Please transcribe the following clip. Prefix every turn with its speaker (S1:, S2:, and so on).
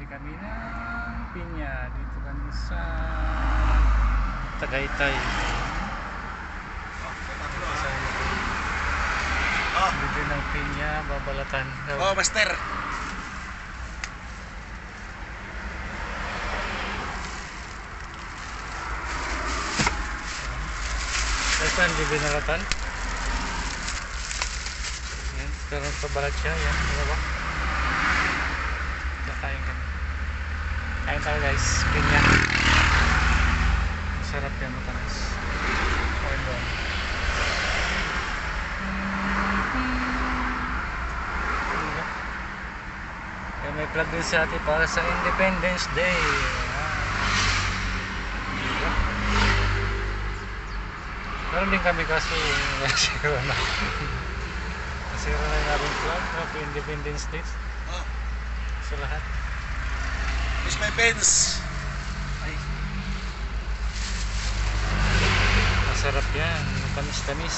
S1: bibili kami ng pinya. Dito kami sa Tagaytay. Bibili ng pinya, babalatan.
S2: Oh, master.
S1: Saan di binalatan? Yan, pero pabalat siya. Yan, dalawa. Kakain kami. Kain tayo guys, pinya. Masarap yan, matamis. Kain doon. Yan, may plug din sa atin para sa Independence Day. Meron din kami kaso nasira na. Nasira na yung aming plug. Happy Independence Day.
S2: Oh,
S1: Sa lahat.
S2: miss my pens. Ay,
S1: Masarap yan. Tamis-tamis.